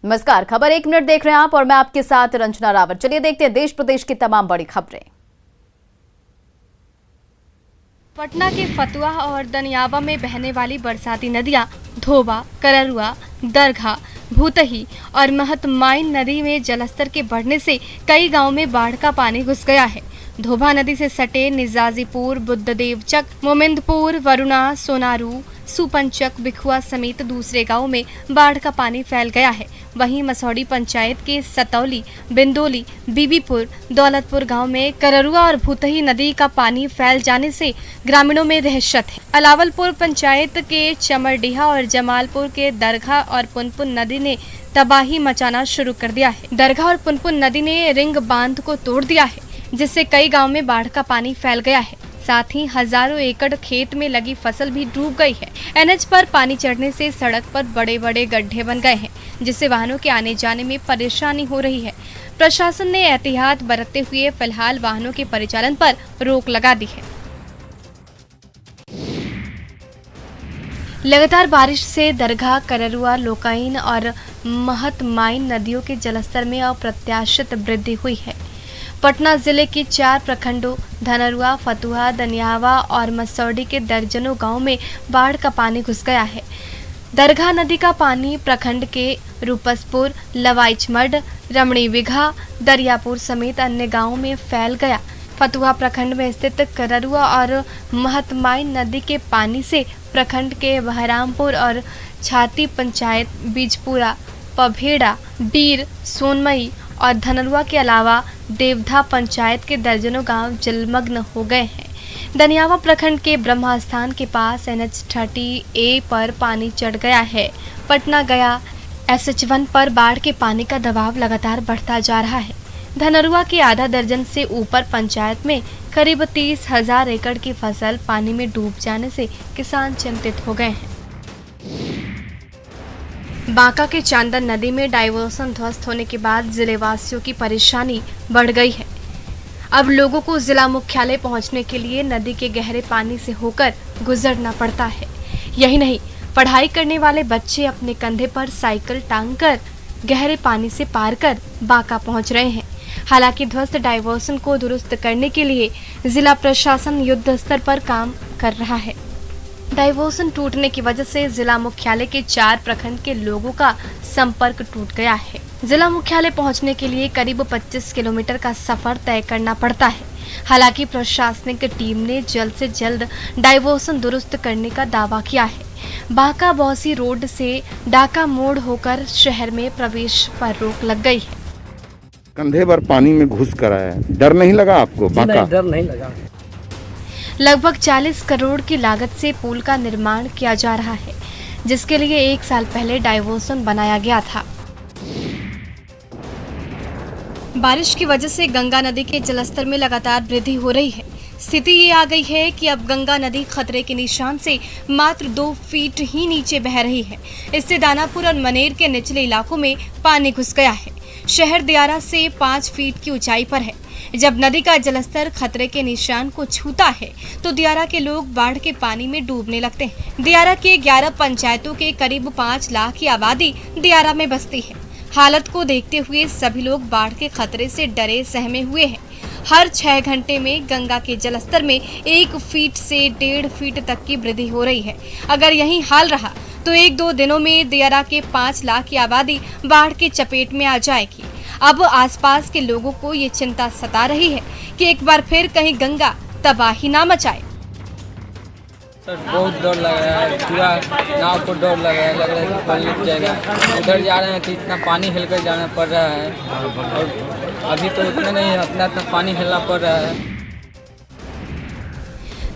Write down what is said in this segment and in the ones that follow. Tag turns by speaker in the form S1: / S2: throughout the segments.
S1: नमस्कार, खबर 1 मिनट देख रहे हैं आप और मैं आपके साथ रंजना रावत। चलिए देखते हैं देश प्रदेश की तमाम बड़ी खबरें।
S2: पटना के फतुहा और दनियावा में बहने वाली बरसाती नदियां धोबा, कररुआ, दरघा, भूतही और महतमाइन नदी में जलस्तर के बढ़ने से कई गांवों में बाढ़ का पानी घुस गया है। धोबा नदी से सटे निजाजीपुर, बुद्धदेवचक, मोमिंदपुर, वरुणा, सोनारू, सुपंचक, बिखुआ समेत दूसरे गांवों में बाढ़ का पानी फैल गया है। वहीं मसौड़ी पंचायत के सतौली, बिंदोली, बीबीपुर, दौलतपुर गांव में कररुआ और भूतही नदी का पानी फैल जाने से ग्रामीणों में दहशत है। अलावलपुर पंचायत के चमरडीहा और जमालपुर के दरघा और पुनपुन नदी ने तबाही मचाना शुरू कर दिया है। दरघा और पुनपुन नदी ने रिंग बांध को तोड़ दिया है, जिससे कई गाँव में बाढ़ का पानी फैल गया है। साथ ही हजारों एकड़ खेत में लगी फसल भी डूब गई है। एनएच पर पानी चढ़ने से सड़क पर बड़े बड़े गड्ढे बन गए हैं, जिससे वाहनों के आने जाने में परेशानी हो रही है। प्रशासन ने एहतियात बरतते हुए फिलहाल वाहनों के परिचालन पर रोक लगा दी है। लगातार बारिश से दरघा, कररुआ, लोकाइन और महतमाइन नदियों के जलस्तर में अप्रत्याशित वृद्धि हुई है। पटना जिले के 4 प्रखंडों धनरुआ, फतुहा, दनियावा और मसौड़ी के दर्जनों गांवों में बाढ़ का पानी घुस गया है। दरघा नदी का पानी प्रखंड के रूपसपुर, लवाइचमढ़, रमणी विघा, दरियापुर समेत अन्य गांवों में फैल गया। फतुहा प्रखंड में स्थित कररुआ और महतमाइन नदी के पानी से प्रखंड के बहरामपुर और छाती पंचायत, बीजपुरा, पभेड़ा, बीर, सोनमई और धनरुआ के अलावा देवधा पंचायत के दर्जनों गांव जलमग्न हो गए हैं। दनियावा प्रखंड के ब्रह्मास्थान के पास NH 30A पर पानी चढ़ गया है। पटना गया SH1 पर बाढ़ के पानी का दबाव लगातार बढ़ता जा रहा है। धनरुआ के आधा दर्जन से ऊपर पंचायत में करीब 30,000 एकड़ की फसल पानी में डूब जाने से किसान चिंतित हो गए हैं। बांका के चांदन नदी में डाइवर्सन ध्वस्त होने के बाद जिलेवासियों की परेशानी बढ़ गई है। अब लोगों को जिला मुख्यालय पहुंचने के लिए नदी के गहरे पानी से होकर गुजरना पड़ता है। यही नहीं, पढ़ाई करने वाले बच्चे अपने कंधे पर साइकिल टांगकर गहरे पानी से पार कर बांका पहुंच रहे हैं। हालांकि ध्वस्त डाइवर्सन को दुरुस्त करने के लिए जिला प्रशासन युद्ध स्तर पर काम कर रहा है। डाइवर्सन टूटने की वजह से जिला मुख्यालय के 4 प्रखंड के लोगों का संपर्क टूट गया है। जिला मुख्यालय पहुंचने के लिए करीब 25 किलोमीटर का सफर तय करना पड़ता है। हालांकि प्रशासनिक टीम ने जल्द से जल्द डाइवर्सन दुरुस्त करने का दावा किया है। बांका बौसी रोड से डाका मोड़ होकर शहर में प्रवेश पर रोक लग गई है।
S3: कंधे पर पानी में घुस कर आया, डर नहीं लगा आपको? बांका
S4: डर नहीं लगा।
S2: लगभग 40 करोड़ की लागत से पुल का निर्माण किया जा रहा है, जिसके लिए 1 साल पहले डाइवर्सन बनाया गया था। बारिश की वजह से गंगा नदी के जलस्तर में लगातार वृद्धि हो रही है। स्थिति ये आ गई है कि अब गंगा नदी खतरे के निशान से मात्र 2 फीट ही नीचे बह रही है। इससे दानापुर और मनेर के निचले इलाकों में पानी घुस गया है। शहर दियारा से 5 फीट की ऊंचाई पर है। जब नदी का जलस्तर खतरे के निशान को छूता है तो दियारा के लोग बाढ़ के पानी में डूबने लगते हैं। दियारा के 11 पंचायतों के करीब 5 लाख की आबादी दियारा में बसती है। हालत को देखते हुए सभी लोग बाढ़ के खतरे से डरे सहमे हुए हैं। हर 6 घंटे में गंगा के जलस्तर में 1 फीट से 1.5 फीट तक की वृद्धि हो रही है। अगर यही हाल रहा तो 1-2 दिनों में दियारा के 5 लाख की आबादी बाढ़ की चपेट में आ जाएगी। अब आसपास के लोगों को ये चिंता सता रही है कि एक बार फिर कहीं गंगा तबाही ना मचाए।
S5: सर बहुत डर लग रहा है, पूरा नाव को डर लग रहा है, लग रहा है कि पलट जाएगा। उधर जा रहे हैं तो इतना पानी हिलकर जाना पड़ रहा है और अभी तो इतना नहीं, इतना पानी हिलना पड़ रहा है।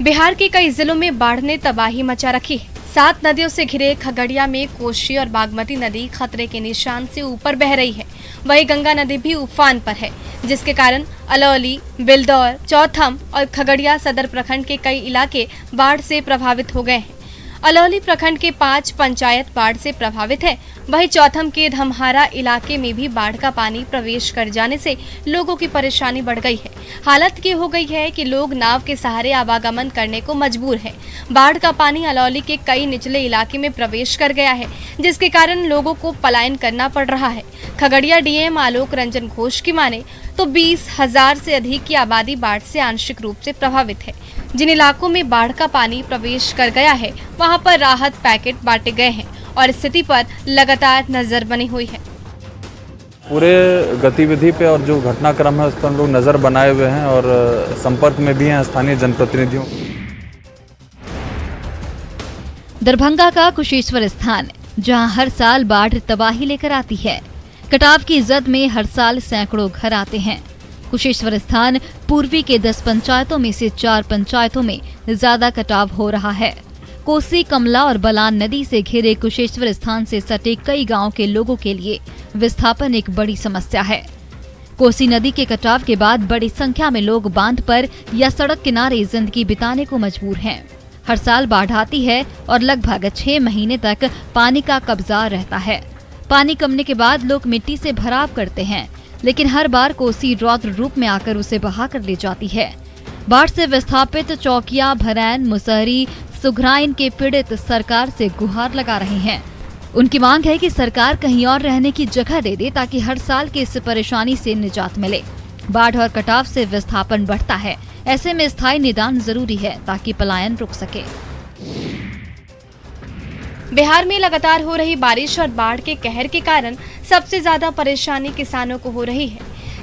S2: बिहार के कई जिलों में बाढ़ ने तबाही मचा रखी है। 7 नदियों से घिरे खगड़िया में कोसी और बागमती नदी खतरे के निशान से ऊपर बह रही है। वहीं गंगा नदी भी उफान पर है, जिसके कारण अलौली, बिलदौर, चौथम और खगड़िया सदर प्रखंड के कई इलाके बाढ़ से प्रभावित हो गए हैं। अलौली प्रखंड के 5 पंचायत बाढ़ से प्रभावित है। वहीं चौथम के धमहारा इलाके में भी बाढ़ का पानी प्रवेश कर जाने से लोगों की परेशानी बढ़ गई है। हालत ये हो गई है कि लोग नाव के सहारे आवागमन करने को मजबूर है। बाढ़ का पानी अलौली के कई निचले इलाके में प्रवेश कर गया है, जिसके कारण लोगों को पलायन करना पड़ रहा है। खगड़िया डीएम आलोक रंजन घोष की माने तो 20,000 से अधिक की आबादी बाढ़ से आंशिक रूप से प्रभावित है। जिन इलाकों में बाढ़ का पानी प्रवेश कर गया है, वहां पर राहत पैकेट बांटे गए हैं और स्थिति पर लगातार नजर बनी हुई है।
S4: पूरे गतिविधि पे और जो घटनाक्रम है उस पर हम लोग नज़र बनाए हुए हैं और संपर्क में भी हैं स्थानीय जनप्रतिनिधियों।
S6: दरभंगा का कुशेश्वर स्थान, जहां हर साल बाढ़ तबाही लेकर आती है। कटाव की जद में हर साल सैकड़ों घर आते हैं। कुशेश्वर स्थान पूर्वी के 10 पंचायतों में से 4 पंचायतों में ज्यादा कटाव हो रहा है। कोसी, कमला और बलान नदी से घिरे कुशेश्वर स्थान से सटे कई गांवों के लोगों के लिए विस्थापन एक बड़ी समस्या है। कोसी नदी के कटाव के बाद बड़ी संख्या में लोग बांध पर या सड़क किनारे जिंदगी बिताने को मजबूर हैं। हर साल बाढ़ आती है और लगभग 6 महीने तक पानी का कब्जा रहता है। पानी कमने के बाद लोग मिट्टी से भराव करते हैं, लेकिन हर बार कोसी रौद्र रूप में आकर उसे बहा कर ले जाती है। बाढ़ से विस्थापित चौकिया, भरैन, मुसहरी, सुघराइन के पीड़ित सरकार से गुहार लगा रहे हैं। उनकी मांग है कि सरकार कहीं और रहने की जगह दे दे ताकि हर साल की इस परेशानी से निजात मिले। बाढ़ और कटाव से विस्थापन बढ़ता है, ऐसे में स्थायी निदान जरूरी है ताकि पलायन रुक सके।
S2: बिहार में लगातार हो रही बारिश और बाढ़ के कहर के कारण सबसे ज्यादा परेशानी किसानों को हो रही है।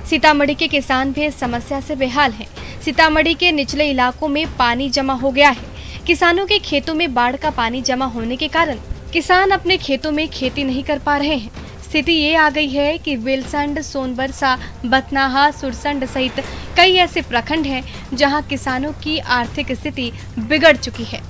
S2: सीतामढ़ी के किसान भी इस समस्या से बेहाल हैं। सीतामढ़ी के निचले इलाकों में पानी जमा हो गया है। किसानों के खेतों में बाढ़ का पानी जमा होने के कारण किसान अपने खेतों में खेती नहीं कर पा रहे हैं। स्थिति ये आ गई है कि विलसंड, सोनबरसा, बथनाहा, सुरसंड सहित कई ऐसे प्रखंड हैं जहां किसानों की आर्थिक स्थिति बिगड़ चुकी है।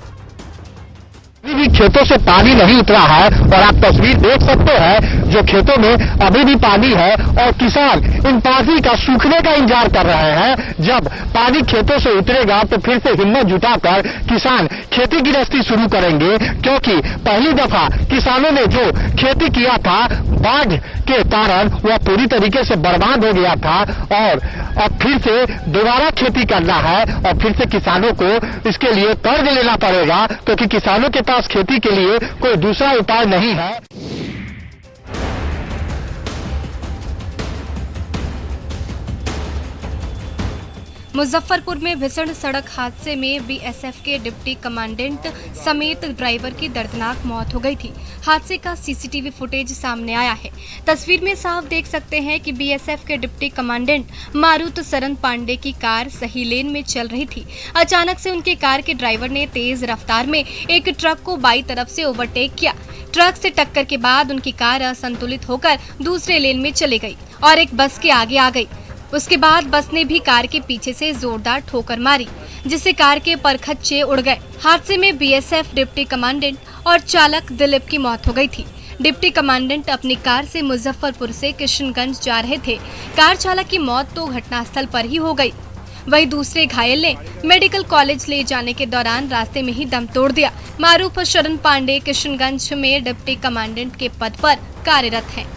S7: अभी भी खेतों से पानी नहीं उतरा है और आप तस्वीर देख सकते हैं जो खेतों में अभी भी पानी है और किसान इन पानी का सूखने का इंतजार कर रहे हैं। जब पानी खेतों से उतरेगा तो फिर से हिम्मत जुटाकर किसान खेती गृहस्थी शुरू करेंगे, क्योंकि पहली दफा किसानों ने जो खेती किया था बाढ़ के कारण वह पूरी तरीके से बर्बाद हो गया था और अब फिर से दोबारा खेती करना है और फिर से किसानों को इसके लिए कर्ज लेना पड़ेगा, क्योंकि किसानों के पास खेती के लिए कोई दूसरा उपाय नहीं है।
S2: मुजफ्फरपुर में भीषण सड़क हादसे में बीएसएफ के डिप्टी कमांडेंट समेत ड्राइवर की दर्दनाक मौत हो गई थी। हादसे का सीसीटीवी फुटेज सामने आया है। तस्वीर में साफ देख सकते हैं कि बीएसएफ के डिप्टी कमांडेंट मारुत सरन पांडे की कार सही लेन में चल रही थी। अचानक से उनके कार के ड्राइवर ने तेज रफ्तार में एक ट्रक को बाईं तरफ से ओवरटेक किया। ट्रक से टक्कर के बाद उनकी कार असंतुलित होकर दूसरे लेन में चली गई और एक बस के आगे आ गई। उसके बाद बस ने भी कार के पीछे से जोरदार ठोकर मारी, जिससे कार के परखच्चे उड़ गए। हादसे में बीएसएफ डिप्टी कमांडेंट और चालक दिलीप की मौत हो गई थी। डिप्टी कमांडेंट अपनी कार से मुजफ्फरपुर से किशनगंज जा रहे थे। कार चालक की मौत तो घटनास्थल पर ही हो गई। वहीं दूसरे घायल ने मेडिकल कॉलेज ले जाने के दौरान रास्ते में ही दम तोड़ दिया। मारूफ शरण पांडे किशनगंज में डिप्टी कमांडेंट के पद पर कार्यरत हैं।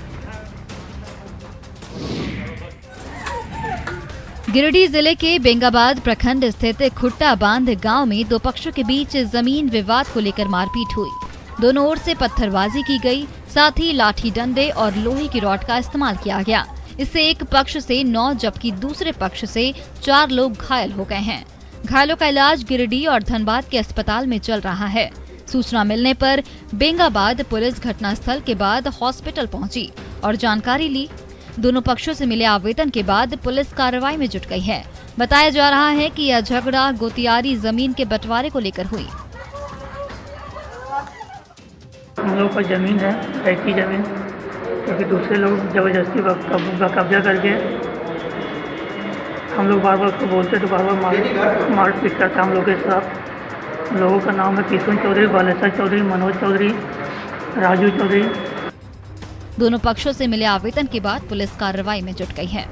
S6: गिरिडीह जिले के बेंगाबाद प्रखंड स्थित खुट्टा बांध गांव में दो पक्षों के बीच जमीन विवाद को लेकर मारपीट हुई। दोनों ओर से पत्थरबाजी की गई, साथ ही लाठी डंडे और लोहे की रॉड का इस्तेमाल किया गया। इससे एक पक्ष से 9 जबकि दूसरे पक्ष से 4 लोग घायल हो गए हैं। घायलों का इलाज गिरिडीह और धनबाद के अस्पताल में चल रहा है। सूचना मिलने पर बेंगाबाद पुलिस घटनास्थल के बाद हॉस्पिटल पहुंची और जानकारी ली। दोनों पक्षों से मिले आवेदन के बाद पुलिस कार्रवाई में जुट गई है। बताया जा रहा है कि यह झगड़ा गोतियारी जमीन के बंटवारे को लेकर हुई।
S8: हम लोग का जमीन है, ऐसी जमीन, क्योंकि दूसरे लोग जबरदस्ती कब्जा करके हम लोग बार बार उसको बोलते तो बार बार मारपीट करता हम लोग के साथ। लोगों का नाम है किशन चौधरी, बालेश्वर चौधरी, मनोज चौधरी, राजू चौधरी।
S6: दोनों पक्षों से मिले आवेदन के बाद पुलिस कार्रवाई में जुट गई है।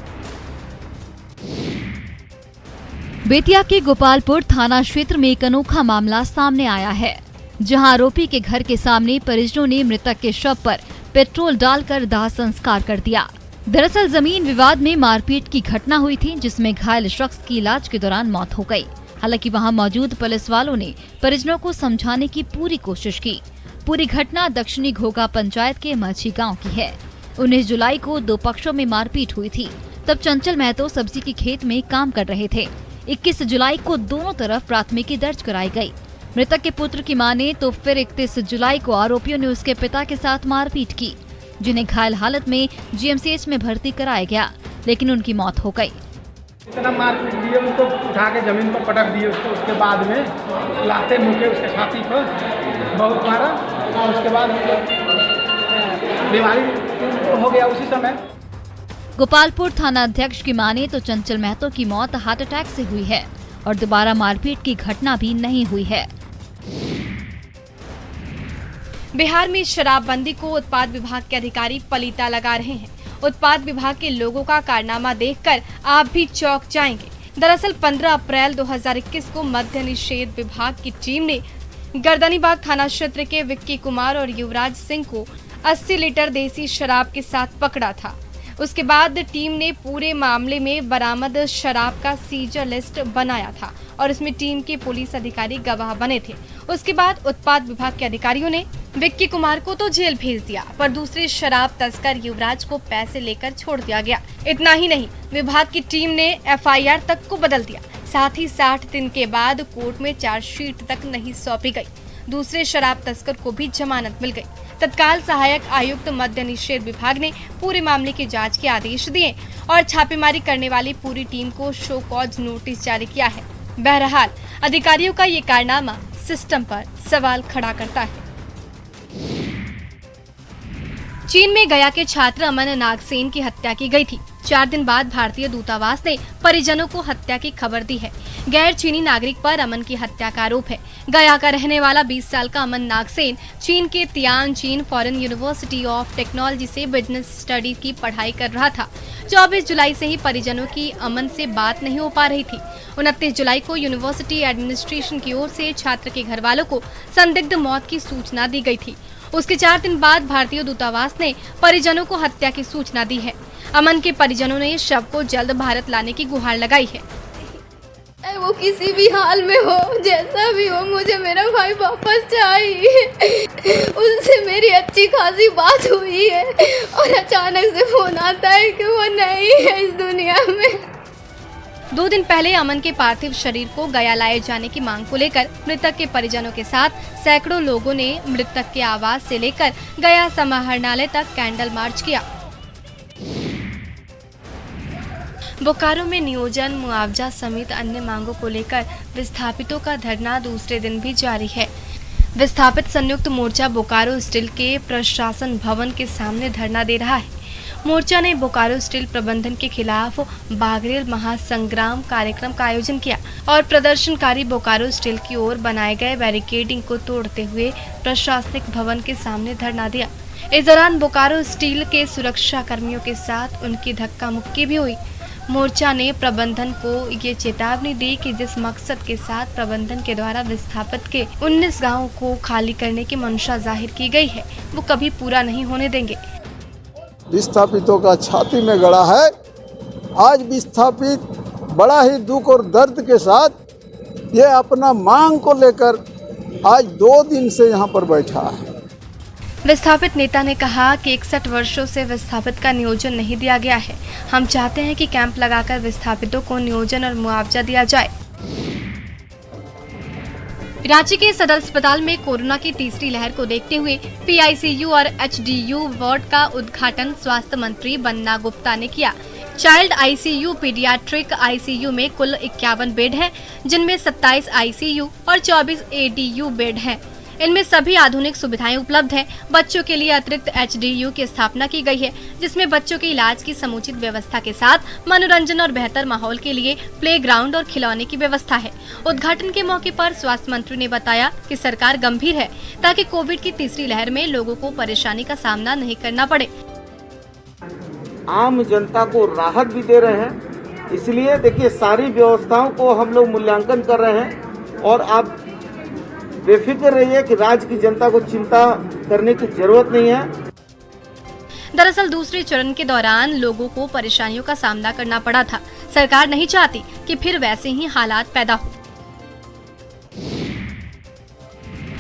S6: बेतिया के गोपालपुर थाना क्षेत्र में एक अनोखा मामला सामने आया है। जहां आरोपी के घर के सामने परिजनों ने मृतक के शव पर पेट्रोल डालकर दाह संस्कार कर दिया। दरअसल जमीन विवाद में मारपीट की घटना हुई थी, जिसमें घायल शख्स की इलाज के दौरान मौत हो गई। हालांकि वहां मौजूद पुलिस वालों ने परिजनों को समझाने की पूरी कोशिश की। पूरी घटना दक्षिणी घोगा पंचायत के मच्छी गांव की है। 19 जुलाई को दो पक्षों में मारपीट हुई थी। तब चंचल महतो सब्जी की खेत में काम कर रहे थे। 21 जुलाई को दोनों तरफ प्राथमिकी दर्ज कराई गई। मृतक के पुत्र की माने तो फिर 31 जुलाई को आरोपियों ने उसके पिता के साथ मारपीट की, जिन्हें घायल हालत में जीएमसीएच में भर्ती कराया गया, लेकिन उनकी मौत हो गई।
S9: इतना मारपीट दिए, उनको उठा के जमीन पर पटक दिए। उसके बाद में लाते मुके उसके छाती पर बहुत मारा और उसके बाद बीमारी हो गया उसी समय।
S6: गोपालपुर थाना अध्यक्ष की माने तो चंचल महतो की मौत हार्ट अटैक से हुई है और दोबारा मारपीट की घटना भी नहीं हुई है।
S2: बिहार में शराबबंदी को उत्पाद विभाग के अधिकारी पलीता लगा रहे हैं। उत्पाद विभाग के लोगों का कारनामा देखकर आप भी चौंक जाएंगे। दरअसल 15 अप्रैल 2021 को मद्य निषेध विभाग की टीम ने गर्दनीबाग थाना क्षेत्र के विक्की कुमार और युवराज सिंह को 80 लीटर देसी शराब के साथ पकड़ा था। उसके बाद टीम ने पूरे मामले में बरामद शराब का सीजर लिस्ट बनाया था और इसमें टीम के पुलिस अधिकारी गवाह बने थे। उसके बाद उत्पाद विभाग के अधिकारियों ने विक्की कुमार को तो जेल भेज दिया, पर दूसरे शराब तस्कर युवराज को पैसे लेकर छोड़ दिया गया। इतना ही नहीं, विभाग की टीम ने एफआईआर तक को बदल दिया। साथ ही 60 दिन के बाद कोर्ट में चार्जशीट तक नहीं सौंपी गई। दूसरे शराब तस्कर को भी जमानत मिल गई। तत्काल सहायक आयुक्त मद्य निषेध विभाग ने पूरे मामले की जांच के आदेश दिए और छापेमारी करने वाली पूरी टीम को शो कॉज नोटिस जारी किया है। बहरहाल अधिकारियों का ये कारनामा सिस्टम पर सवाल खड़ा करता है। चीन में गया के छात्र अमन नागसेन की हत्या की गई थी। 4 दिन बाद भारतीय दूतावास ने परिजनों को हत्या की खबर दी है। गैर चीनी नागरिक पर अमन की हत्या का आरोप है। गया का रहने वाला 20 साल का अमन नागसेन चीन के Tianjin foreign university of technology से बिजनेस स्टडी की पढ़ाई कर रहा था। 24 जुलाई से ही परिजनों की अमन से बात नहीं हो पा रही थी। 29 जुलाई को यूनिवर्सिटी एडमिनिस्ट्रेशन की ओर से छात्र के घर वालों को संदिग्ध मौत की सूचना दी गई थी। उसके 4 दिन बाद भारतीय दूतावास ने परिजनों को हत्या की सूचना दी है। अमन के परिजनों ने शव को जल्द भारत लाने की गुहार लगाई है।
S10: वो किसी भी हाल में हो, जैसा भी हो, मुझे मेरा भाई वापस चाहिए। उससे मेरी अच्छी खासी बात हुई है और अचानक से फोन आता है कि वो नहीं है इस दुनिया में।
S2: 2 दिन पहले अमन के पार्थिव शरीर को गया लाए जाने की मांग को लेकर मृतक के परिजनों के साथ सैकड़ों लोगों ने मृतक के आवास से लेकर गया समाहरणालय तक कैंडल मार्च किया। बोकारो में नियोजन, मुआवजा समेत अन्य मांगों को लेकर विस्थापितों का धरना दूसरे दिन भी जारी है। विस्थापित संयुक्त मोर्चा बोकारो स्टील के प्रशासन भवन के सामने धरना दे रहा है। मोर्चा ने बोकारो स्टील प्रबंधन के खिलाफ बागरेल महासंग्राम कार्यक्रम का आयोजन किया और प्रदर्शनकारी बोकारो स्टील की ओर बनाए गए बैरिकेडिंग को तोड़ते हुए प्रशासनिक भवन के सामने धरना दिया। इस दौरान बोकारो स्टील के सुरक्षा कर्मियों के साथ उनकी धक्का मुक्की भी हुई। मोर्चा ने प्रबंधन को ये चेतावनी दी कि जिस मकसद के साथ प्रबंधन के द्वारा विस्थापित के 19 गांवों को खाली करने की मंशा जाहिर की गई है, वो कभी पूरा नहीं होने देंगे।
S11: विस्थापितों का छाती में गड़ा है। आज विस्थापित बड़ा ही दुख और दर्द के साथ ये अपना मांग को लेकर आज 2 दिन से यहाँ पर बैठा है।
S2: विस्थापित नेता ने कहा कि 61 वर्षों से विस्थापित का नियोजन नहीं दिया गया है। हम चाहते हैं कि कैंप लगाकर विस्थापितों को नियोजन और मुआवजा दिया जाए। रांची के सदर अस्पताल में कोरोना की तीसरी लहर को देखते हुए पीआईसीयू और एचडीयू वार्ड का उद्घाटन स्वास्थ्य मंत्री बन्ना गुप्ता ने किया। चाइल्ड आईसीयू, पीडियाट्रिक आईसीयू में कुल 51 बेड हैं, जिनमें 27 आईसीयू और 24 एडीयू बेड हैं। इनमें सभी आधुनिक सुविधाएं उपलब्ध हैं। बच्चों के लिए अतिरिक्त एचडीयू की स्थापना की गई है, जिसमें बच्चों के इलाज की समुचित व्यवस्था के साथ मनोरंजन और बेहतर माहौल के लिए प्लेग्राउंड और खिलौने की व्यवस्था है। उद्घाटन के मौके पर स्वास्थ्य मंत्री ने बताया कि सरकार गंभीर है ताकि कोविड की तीसरी लहर में लोगों को परेशानी का सामना नहीं करना पड़े।
S12: आम जनता को राहत भी दे रहे हैं, इसलिए देखिए सारी व्यवस्थाओं को हम लोग मूल्यांकन कर रहे हैं और आप बेफिक्र रहिए कि राज्य की जनता को चिंता करने की जरूरत नहीं है।
S2: दरअसल दूसरे चरण के दौरान लोगों को परेशानियों का सामना करना पड़ा था। सरकार नहीं चाहती कि फिर वैसे ही हालात पैदा हो।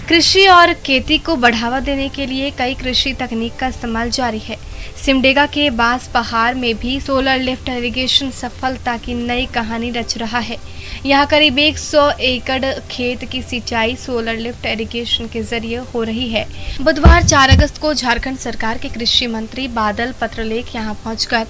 S2: कृषि और खेती को बढ़ावा देने के लिए कई कृषि तकनीक का इस्तेमाल जारी है। सिमडेगा के बास पहाड़ में भी सोलर लिफ्ट इरिगेशन सफलता की नई कहानी रच रहा है। यहाँ करीब 100 एकड़ खेत की सिंचाई सोलर लिफ्ट इरिगेशन के जरिए हो रही है। बुधवार 4 अगस्त को झारखंड सरकार के कृषि मंत्री बादल पत्रलेख यहाँ पहुंचकर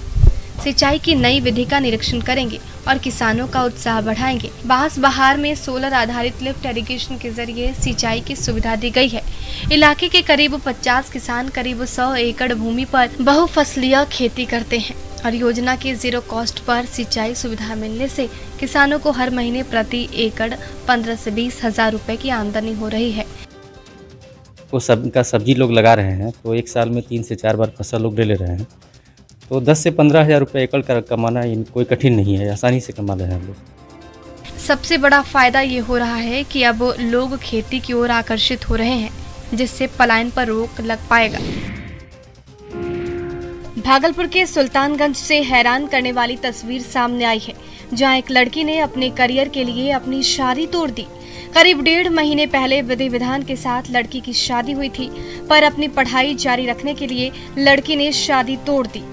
S2: सिंचाई की नई विधि का निरीक्षण करेंगे और किसानों का उत्साह बढ़ाएंगे। बांस बहार में सोलर आधारित लिफ्ट इरिगेशन के जरिए सिंचाई की सुविधा दी गई है। इलाके के करीब 50 किसान करीब 100 एकड़ भूमि पर बहुफसलीय खेती करते हैं और योजना के 0 कॉस्ट पर सिंचाई सुविधा मिलने से किसानों को हर महीने प्रति एकड़ 15 से 20 हजार रुपए की आमदनी हो रही है।
S13: वो सबका सब्जी लोग लगा रहे हैं तो एक साल में 3 से 4 बार फसल लोग ले रहे हैं, तो 10 से 15 हजार रुपये एकड़ का कमाना कोई कठिन नहीं है, आसानी से कमा रहे हैं हम लोग।
S2: सबसे बड़ा फायदा ये हो रहा है कि अब लोग खेती की ओर आकर्षित हो रहे हैं, जिससे पलायन पर रोक लग पाएगा। भागलपुर के सुल्तानगंज से हैरान करने वाली तस्वीर सामने आई है, जहां एक लड़की ने अपने करियर के लिए अपनी शादी तोड़ दी। करीब 1.5 महीने पहले विधि विधान के साथ लड़की की शादी हुई थी, पर अपनी पढ़ाई जारी रखने के लिए लड़की ने शादी तोड़ दी।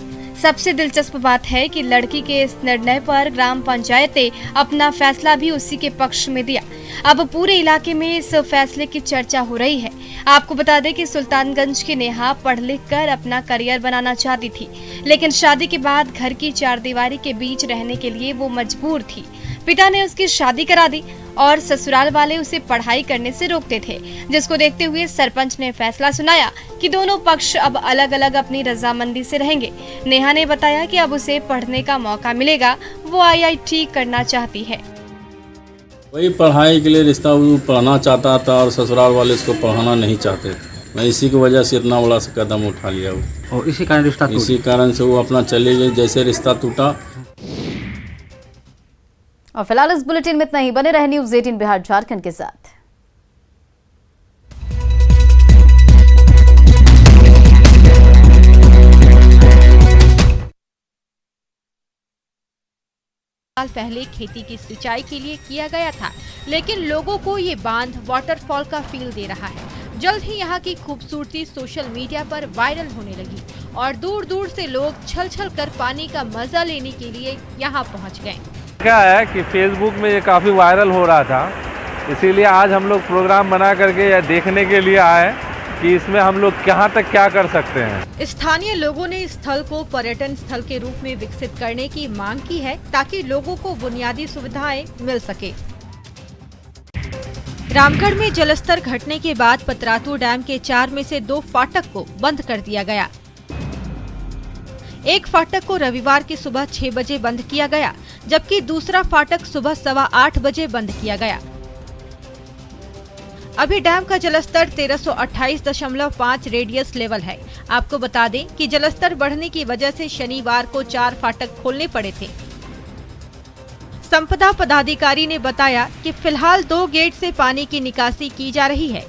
S2: सबसे दिलचस्प बात है कि लड़की के इस निर्णय पर ग्राम पंचायत ने अपना फैसला भी उसी के पक्ष में दिया। अब पूरे इलाके में इस फैसले की चर्चा हो रही है। आपको बता दें कि सुल्तानगंज की नेहा पढ़ लिख कर अपना करियर बनाना चाहती थी, लेकिन शादी के बाद घर की चारदीवारी के बीच रहने के लिए वो मजबूर थी। पिता ने उसकी शादी करा दी और ससुराल वाले उसे पढ़ाई करने से रोकते थे, जिसको देखते हुए सरपंच ने फैसला सुनाया कि दोनों पक्ष अब अलग अलग अपनी रजामंदी से रहेंगे। नेहा ने बताया कि अब उसे पढ़ने का मौका मिलेगा, वो IIT करना चाहती है।
S14: वही पढ़ाई के लिए रिश्ता वो पढ़ना चाहता था और ससुराल वाले इसको पढ़ाना नहीं चाहते थे। मैं इसी की वजह से इतना बड़ा कदम उठा लिया वो,
S13: और इसी कारण
S14: से वो अपना चली गई। जैसे रिश्ता टूटा।
S1: और फिलहाल इस बुलेटिन में इतना ही। बने रहे न्यूज़ 18 बिहार झारखंड के साथ।
S15: साल पहले खेती की सिंचाई के लिए किया गया था, लेकिन लोगों को ये बांध वाटरफॉल का फील दे रहा है। जल्द ही यहाँ की खूबसूरती सोशल मीडिया पर वायरल होने लगी और दूर दूर से लोग छल छल कर पानी का मजा लेने के लिए यहाँ पहुँच गए।
S4: क्या है कि फेसबुक में ये काफ़ी वायरल हो रहा था, इसीलिए आज हम लोग प्रोग्राम बना करके यह देखने के लिए आए कि इसमें हम लोग कहाँ तक क्या कर सकते हैं।
S15: स्थानीय लोगों ने इस स्थल को पर्यटन स्थल के रूप में विकसित करने की मांग की है, ताकि लोगों को बुनियादी सुविधाएं मिल सके। रामगढ़ में जलस्तर घटने के बाद पतरातू डैम के 4 में से 2 फाटक को बंद कर दिया गया। एक फाटक को रविवार की सुबह 6 बजे बंद किया गया, जबकि दूसरा फाटक सुबह 8:15 बजे बंद किया गया। अभी डैम का जलस्तर 1328.5 रेडियस लेवल है। आपको बता दें कि जलस्तर बढ़ने की वजह से शनिवार को 4 फाटक खोलने पड़े थे। संपदा पदाधिकारी ने बताया कि फिलहाल 2 गेट से पानी की निकासी की जा रही है।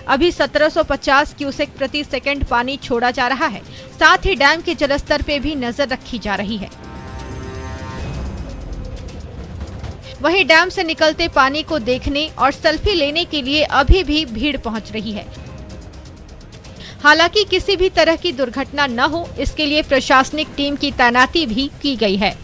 S15: अभी 1750 क्यूसेक प्रति सेकंड पानी छोड़ा जा रहा है। साथ ही डैम के जलस्तर पे भी नजर रखी जा रही है। वहीं डैम से निकलते पानी को देखने और सेल्फी लेने के लिए अभी भी भीड़ पहुंच रही है। हालांकि किसी भी तरह की दुर्घटना न हो, इसके लिए प्रशासनिक टीम की तैनाती भी की गई है।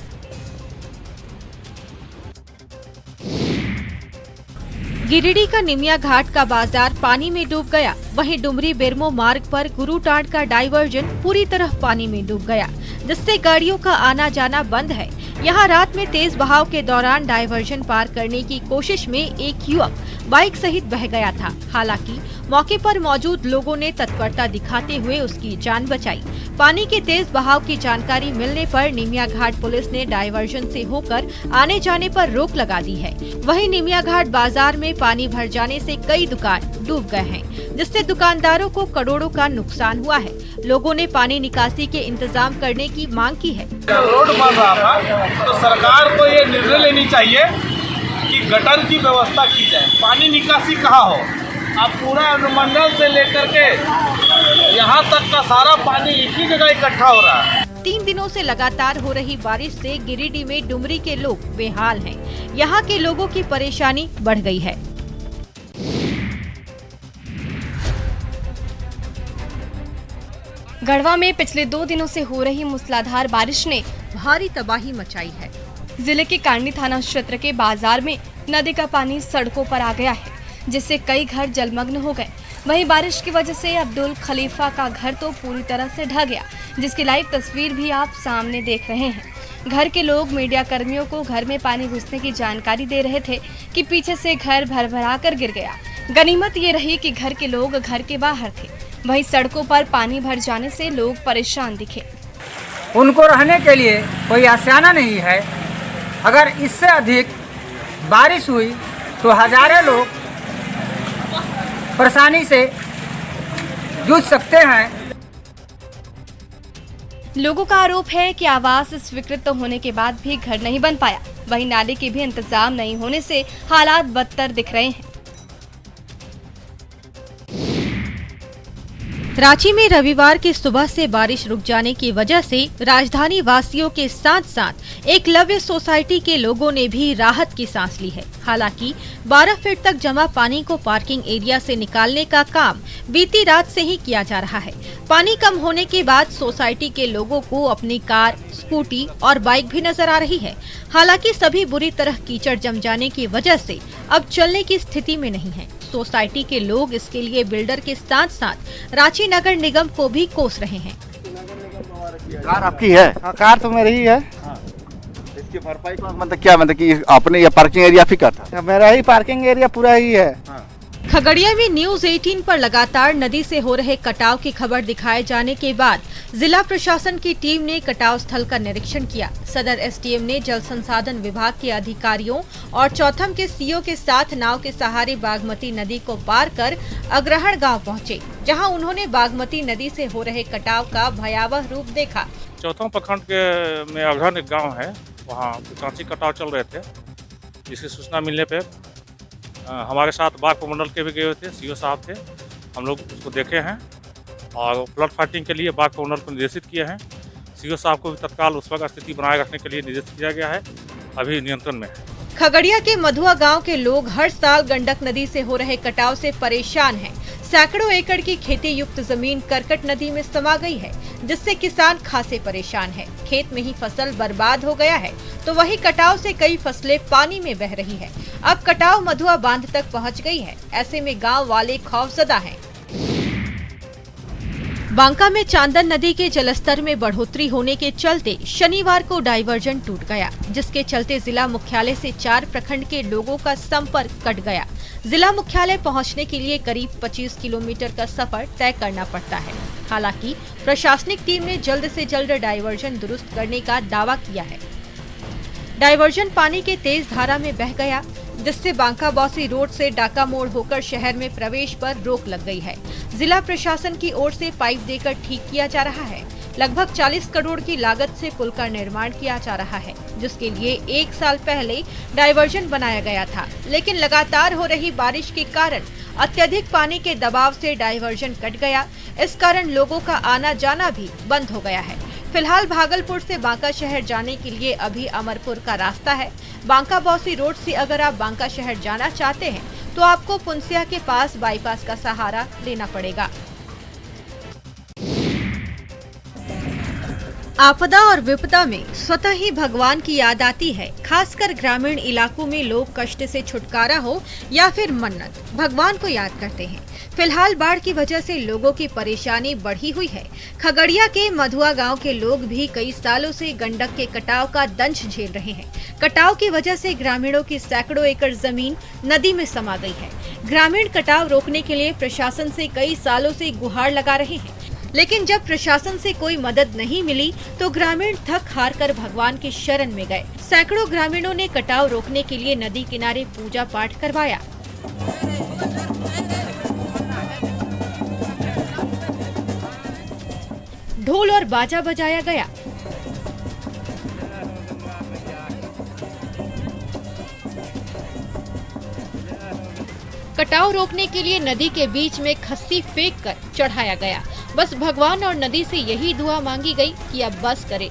S15: गिरिडीह का निमिया घाट का बाजार पानी में डूब गया। वहीं डुमरी बेरमो मार्ग पर गुरुटांड का डाइवर्जन पूरी तरह पानी में डूब गया, जिससे गाड़ियों का आना जाना बंद है। यहाँ रात में तेज बहाव के दौरान डाइवर्जन पार करने की कोशिश में एक युवक बाइक सहित बह गया था। हालांकि मौके पर मौजूद लोगों ने तत्परता दिखाते हुए उसकी जान बचाई। पानी के तेज बहाव की जानकारी मिलने पर निमिया घाट पुलिस ने डाइवर्जन से होकर आने जाने पर रोक लगा दी है। वहीं निमिया घाट बाजार में पानी भर जाने से कई दुकान डूब गए हैं, जिससे दुकानदारों को करोड़ों का नुकसान हुआ है। लोगों ने पानी निकासी के इंतजाम करने की मांग की है।
S9: रोड बन रहा था तो सरकार को ये निर्णय लेनी चाहिए कि
S16: कि गटर की व्यवस्था की जाए, पानी निकासी कहाँ हो। अब पूरा अनुमंडल से लेकर के यहाँ तक का सारा पानी एक ही जगह इकट्ठा हो रहा है।
S15: 3 दिनों से लगातार हो रही बारिश से गिरिडीह में डुमरी के लोग बेहाल हैं। यहाँ के लोगों की परेशानी बढ़ गई है।
S2: गढ़वा में पिछले 2 दिनों से हो रही मूसलाधार बारिश ने
S15: भारी तबाही मचाई है।
S2: जिले के कांडी थाना क्षेत्र के बाजार में नदी का पानी सड़कों पर आ गया है, जिससे कई घर जलमग्न हो गए। वहीं बारिश की वजह से अब्दुल खलीफा का घर तो पूरी तरह से ढह गया, जिसकी लाइव तस्वीर भी आप सामने देख रहे हैं। घर के लोग मीडिया कर्मियों को घर में पानी घुसने की जानकारी दे रहे थे कि पीछे से घर भरभरा कर गिर गया। गनीमत ये रही कि घर के लोग घर के बाहर थे। वहीं सड़कों पर पानी भर जाने से लोग परेशान दिखे।
S17: उनको रहने के लिए कोई आशियाना नहीं है। अगर इससे अधिक बारिश हुई तो हजारों लोग परेशानी से जूझ सकते हैं।
S2: लोगों का आरोप है कि आवास स्वीकृत होने के बाद भी घर नहीं बन पाया। वहीं नाले के भी इंतजाम नहीं होने से हालात बदतर दिख रहे हैं।
S15: रांची में रविवार की सुबह से बारिश रुक जाने की वजह से राजधानी वासियों के साथ साथ एकलव्य सोसाइटी के लोगों ने भी राहत की सांस ली है। हालांकि 12 फीट तक जमा पानी को पार्किंग एरिया से निकालने का काम बीती रात से ही किया जा रहा है। पानी कम होने के बाद सोसाइटी के लोगों को अपनी कार, स्कूटी और बाइक भी नजर आ रही है। हालांकि सभी बुरी तरह कीचड़ जम जाने की वजह से अब चलने की स्थिति में नहीं है। सोसाइटी के लोग इसके लिए बिल्डर के साथ साथ रांची नगर निगम को भी कोस रहे हैं।
S18: कार आपकी है?
S19: हाँ, कार तो मेरी ही है।
S18: इसकी भरपाई का मतलब क्या, मतलब कि आपने ये पार्किंग एरिया फिक्र था?
S19: मेरा ही पार्किंग एरिया पूरा ही है।
S15: खगड़िया में न्यूज 18 पर लगातार नदी से हो रहे कटाव की खबर दिखाए जाने के बाद जिला प्रशासन की टीम ने कटाव स्थल का निरीक्षण किया। सदर एसडीएम ने जल संसाधन विभाग के अधिकारियों और चौथम के सीओ के साथ नाव के सहारे बागमती नदी को पार कर अग्रहण गांव पहुंचे, जहां उन्होंने बागमती नदी से हो रहे कटाव का भयावह रूप देखा।
S20: चौथम प्रखंड के में अग्रहण एक गाँव है, वहाँ पिचासी कटाव चल रहे थे। जिसकी सूचना मिलने पे हमारे साथ बाघ प्रमंडल के भी गए हुए थे, सीओ साहब थे। हम लोग उसको देखे हैं और फ्लड फाइटिंग के लिए बाघ प्रमंडल को निर्देशित किए हैं। सीओ साहब को भी तत्काल उस वक्त स्थिति बनाए रखने के लिए निर्देशित किया गया है, अभी नियंत्रण में है।
S15: खगड़िया के मधुआ गांव के लोग हर साल गंडक नदी से हो रहे कटाव से परेशान हैं। सैकड़ों एकड़ की खेती युक्त जमीन करकट नदी में समा गई है, जिससे किसान खासे परेशान है। खेत में ही फसल बर्बाद हो गया है, तो वही कटाव से कई फसलें पानी में बह रही है। अब कटाव मधुआ बांध तक पहुंच गई है। ऐसे में गांव वाले खौफजदा हैं। बांका में चांदन नदी के जलस्तर में बढ़ोतरी होने के चलते शनिवार को डायवर्जन टूट गया, जिसके चलते जिला मुख्यालय से 4 प्रखंड के लोगों का संपर्क कट गया। जिला मुख्यालय पहुंचने के लिए करीब 25 किलोमीटर का सफर तय करना पड़ता है। हालांकि प्रशासनिक टीम ने जल्द से जल्द डायवर्जन दुरुस्त करने का दावा किया है। डायवर्जन पानी के तेज धारा में बह गया, जिससे बांका बौसी रोड से डाका मोड़ होकर शहर में प्रवेश पर रोक लग गई है। जिला प्रशासन की ओर से पाइप देकर ठीक किया जा रहा है। लगभग 40 करोड़ की लागत से पुल का निर्माण किया जा रहा है, जिसके लिए 1 साल पहले डायवर्जन बनाया गया था। लेकिन लगातार हो रही बारिश के कारण अत्यधिक पानी के दबाव से डायवर्जन कट गया। इस कारण लोगों का आना जाना भी बंद हो गया है। फिलहाल भागलपुर से बांका शहर जाने के लिए अभी अमरपुर का रास्ता है। बांका बौसी रोड से अगर आप बांका शहर जाना चाहते हैं तो आपको पुनसिया के पास बाईपास का सहारा लेना पड़ेगा। आपदा और विपदा में स्वतः ही भगवान की याद आती है। खासकर ग्रामीण इलाकों में लोग कष्ट से छुटकारा हो या फिर मन्नत, भगवान को याद करते हैं। फिलहाल बाढ़ की वजह से लोगों की परेशानी बढ़ी हुई है। खगड़िया के मधुआ गांव के लोग भी कई सालों से गंडक के कटाव का दंश झेल रहे हैं। कटाव की वजह से ग्रामीणों की सैकड़ों एकड़ जमीन नदी में समा गई है। ग्रामीण कटाव रोकने के लिए प्रशासन से कई सालों से गुहार लगा रहे हैं, लेकिन जब प्रशासन से कोई मदद नहीं मिली तो ग्रामीण थक हार कर भगवान की शरण में गए। सैकड़ों ग्रामीणों ने कटाव रोकने के लिए नदी किनारे पूजा पाठ करवाया। ढोल और बाजा बजाया गया। कटाव रोकने के लिए नदी के बीच में खस्सी फेंक कर चढ़ाया गया। बस भगवान और नदी से यही दुआ मांगी गई कि अब बस करे।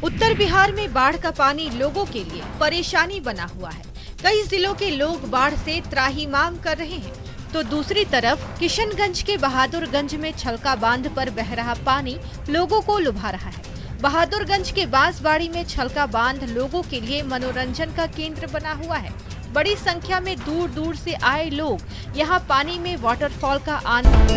S15: उत्तर बिहार में बाढ़ का पानी लोगों के लिए परेशानी बना हुआ है। कई जिलों के लोग बाढ़ से त्राहिमाम कर रहे हैं, तो दूसरी तरफ किशनगंज के बहादुरगंज में छलका बांध पर बह रहा पानी लोगों को लुभा रहा है। बहादुरगंज के बांसबाड़ी में छलका बांध लोगों के लिए मनोरंजन का केंद्र बना हुआ है। बड़ी संख्या में दूर दूर से आए लोग यहाँ पानी में वाटरफॉल का आनंद